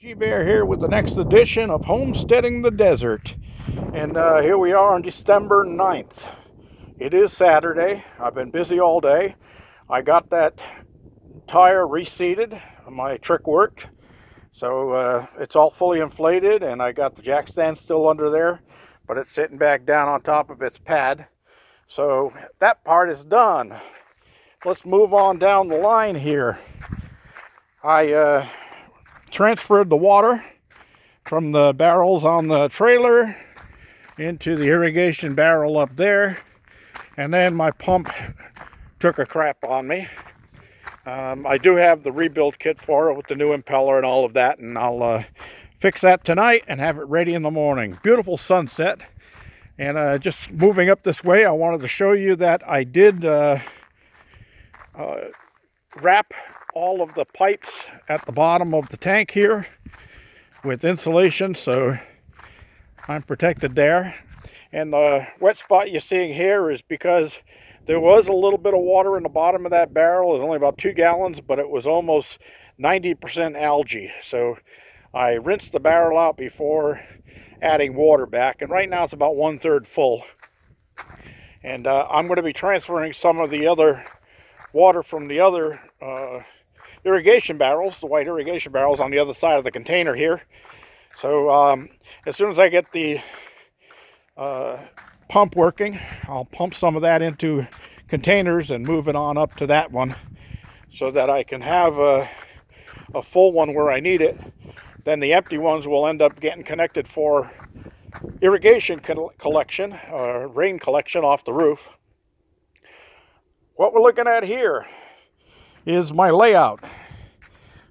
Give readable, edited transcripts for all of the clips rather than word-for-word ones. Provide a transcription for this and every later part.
G-Bear here with the next edition of Homesteading the Desert. And here we are on December 9th. It is Saturday. I've been busy all day. I got that tire reseated. My trick worked. So it's all fully inflated, and I got the jack stand still under there, but it's sitting back down on top of its pad. So that part is done. Let's move on down the line here. I transferred the water from the barrels on the trailer into the irrigation barrel up there, and then my pump took a crap on me. I do have the rebuild kit for it with the new impeller and all of that, and I'll fix that tonight and have it ready in the morning. Beautiful sunset. And just moving up this way, I wanted to show you that I did wrap all of the pipes at the bottom of the tank here with insulation, so I'm protected there. And the wet spot you're seeing here is because there was a little bit of water in the bottom of that barrel. It was only about 2 gallons, but it was almost 90% algae. So I rinsed the barrel out before adding water back, and right now it's about 1/3 full. And I'm going to be transferring some of the other water from the other irrigation barrels, the white irrigation barrels on the other side of the container here. So as soon as I get the pump working, I'll pump some of that into containers and move it on up to that one so that I can have a full one where I need it. Then the empty ones will end up getting connected for irrigation collection, rain collection off the roof. What we're looking at here is my layout.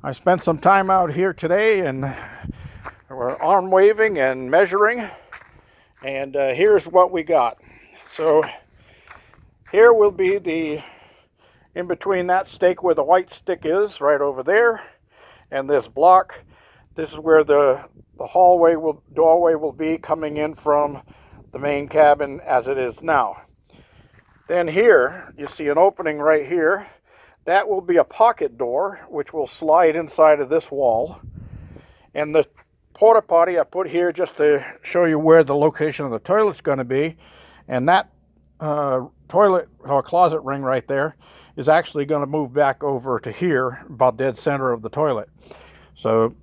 I spent some time out here today, and we're arm waving and measuring, and here's what we got. So here will be the, in between that stake where the white stick is, right over there, and this block. This is where the doorway will be coming in from the main cabin as it is now. Then here, you see an opening right here. That will be a pocket door, which will slide inside of this wall. And the porta potty I put here just to show you where the location of the toilet's going to be. And that toilet or closet ring right there is actually going to move back over to here, about dead center of the toilet. So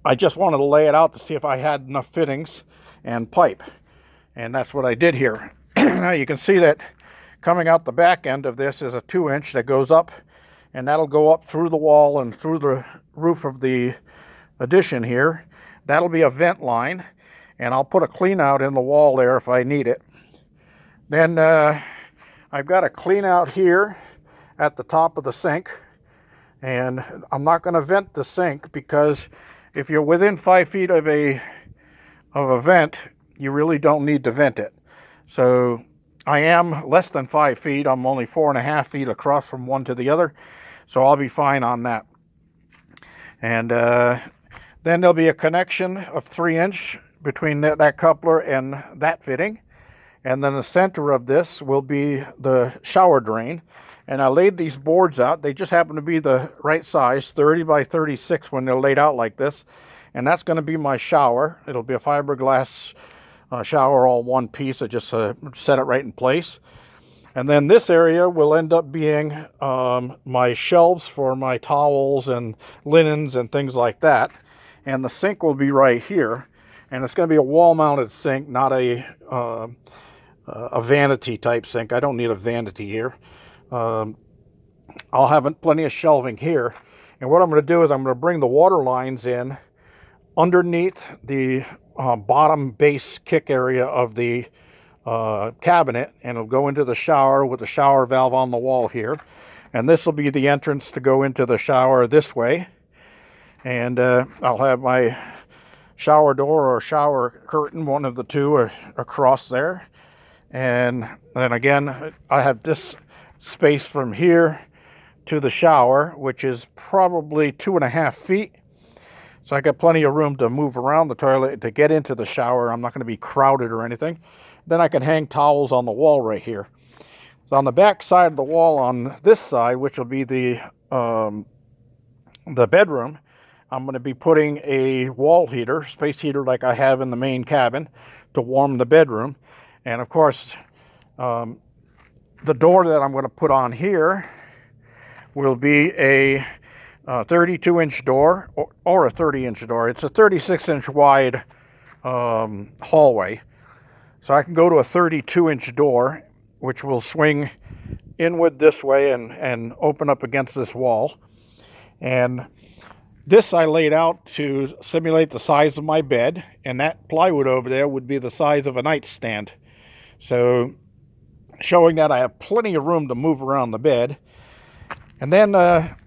I just wanted to lay it out to see if I had enough fittings and pipe. And that's what I did here. Now you can see that coming out the back end of this is a 2-inch that goes up, and that'll go up through the wall and through the roof of the addition here. That'll be a vent line, and I'll put a clean out in the wall there if I need it. Then I've got a clean out here at the top of the sink, and I'm not going to vent the sink because if you're within 5 feet of a vent, you really don't need to vent it. So I am less than 5 feet. I'm only 4.5 feet across from one to the other, so I'll be fine on that. And then there'll be a connection of 3-inch between that coupler and that fitting. And then the center of this will be the shower drain. And I laid these boards out. They just happen to be the right size, 30 by 36 when they're laid out like this. And that's going to be my shower. It'll be a fiberglass shower, all one piece. I just set it right in place. And then this area will end up being my shelves for my towels and linens and things like that. And the sink will be right here. And it's going to be a wall-mounted sink, not a vanity type sink. I don't need a vanity here. I'll have plenty of shelving here. And what I'm going to do is I'm going to bring the water lines in underneath the bottom base kick area of the cabinet, and it'll go into the shower with the shower valve on the wall here. And this will be the entrance to go into the shower this way. And I'll have my shower door or shower curtain, one of the two, across there. And then again, I have this space from here to the shower, which is probably 2.5 feet. So I got plenty of room to move around the toilet to get into the shower. I'm not going to be crowded or anything. Then I can hang towels on the wall right here. So on the back side of the wall on this side, which will be the bedroom, I'm going to be putting a wall heater, space heater like I have in the main cabin, to warm the bedroom. And of course, the door that I'm going to put on here will be a 32-inch door or a 30-inch door. It's a 36-inch wide hallway. So I can go to a 32-inch door, which will swing inward this way and open up against this wall. And this I laid out to simulate the size of my bed, and that plywood over there would be the size of a nightstand. So showing that I have plenty of room to move around the bed. And then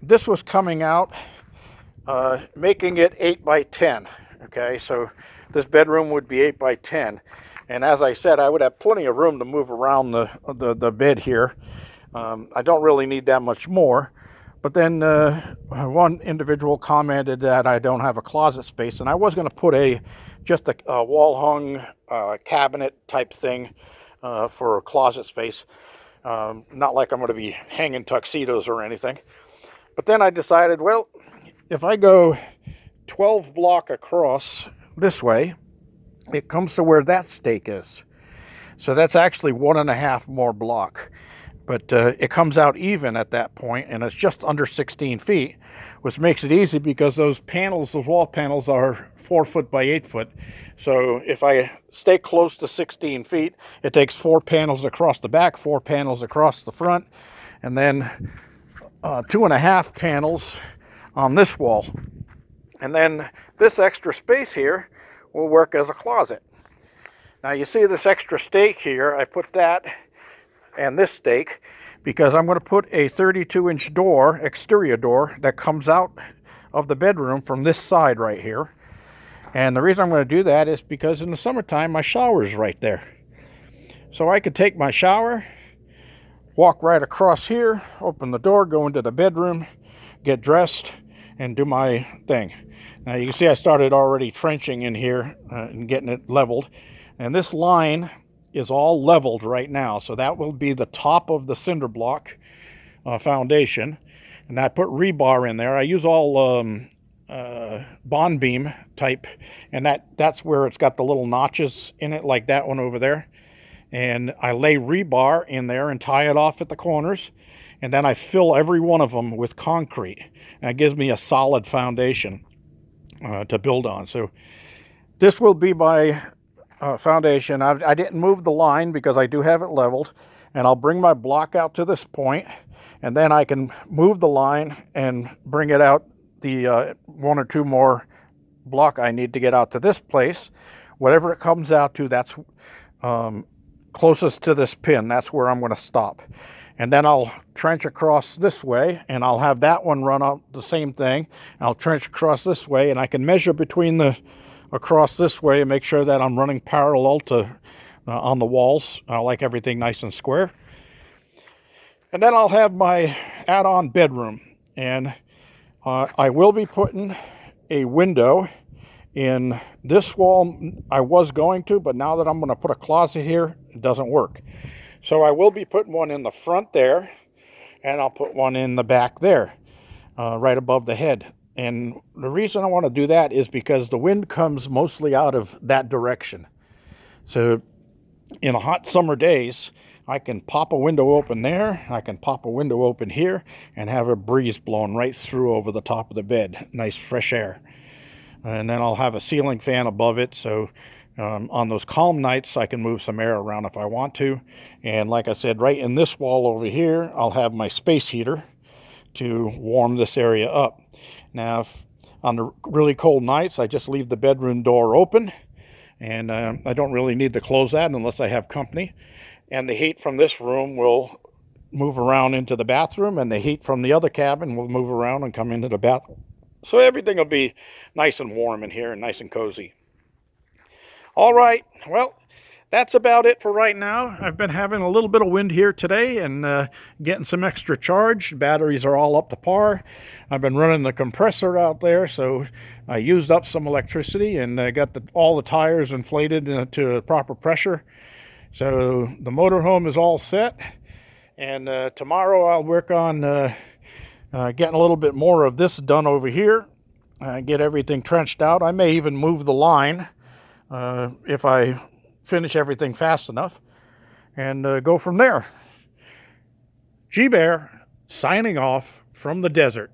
this was coming out, making it 8 by 10. Okay, so this bedroom would be 8 by 10. And as I said, I would have plenty of room to move around the bed here. I don't really need that much more. But then one individual commented that I don't have a closet space, and I was going to put just a wall-hung cabinet type thing for a closet space. Not like I'm going to be hanging tuxedos or anything. But then I decided, well, if I go 12 block across this way, it comes to where that stake is. So that's actually 1.5 more block. But it comes out even at that point, and it's just under 16 feet, which makes it easy because those panels, those wall panels, are 4 foot by 8 foot. So if I stay close to 16 feet, it takes 4 panels across the back, 4 panels across the front, and then 2.5 panels on this wall. And then this extra space here will work as a closet. Now you see this extra stake here, I put that and this stake because I'm going to put a 32-inch door, exterior door, that comes out of the bedroom from this side right here. And the reason I'm going to do that is because in the summertime my shower is right there. So I could take my shower, walk right across here, open the door, go into the bedroom, get dressed, and do my thing. Now you can see I started already trenching in here and getting it leveled. And this line is all leveled right now, so that will be the top of the cinder block foundation. And I put rebar in there. I use all bond beam type, and that's where it's got the little notches in it, like that one over there. And I lay rebar in there and tie it off at the corners, and then I fill every one of them with concrete, and it gives me a solid foundation to build on. So this will be my foundation. I didn't move the line because I do have it leveled, and I'll bring my block out to this point, and then I can move the line and bring it out the 1 or 2 more block I need to get out to this place. Whatever it comes out to, that's closest to this pin. That's where I'm going to stop. And then I'll trench across this way, and I'll have that one run out the same thing. I'll trench across this way, and I can measure between across this way and make sure that I'm running parallel to on the walls. I like everything nice and square. And then I'll have my add-on bedroom, and I will be putting a window in this wall. I was going to, but now that I'm going to put a closet here, it doesn't work. So I will be putting one in the front there, and I'll put one in the back there, right above the head. And the reason I want to do that is because the wind comes mostly out of that direction. So in the hot summer days, I can pop a window open there, I can pop a window open here, and have a breeze blowing right through over the top of the bed. Nice fresh air. And then I'll have a ceiling fan above it, so on those calm nights I can move some air around if I want to. And like I said, right in this wall over here, I'll have my space heater to warm this area up. Now, on the really cold nights, I just leave the bedroom door open, and I don't really need to close that unless I have company. And the heat from this room will move around into the bathroom, and the heat from the other cabin will move around and come into the bathroom. So everything will be nice and warm in here and nice and cozy. All right, well, that's about it for right now. I've been having a little bit of wind here today and getting some extra charge. Batteries are all up to par. I've been running the compressor out there, so I used up some electricity, and I got all the tires inflated to proper pressure. So the motorhome is all set, and tomorrow I'll work on getting a little bit more of this done over here. get everything trenched out. I may even move the line if I finish everything fast enough, and go from there. G-Bear signing off from the desert.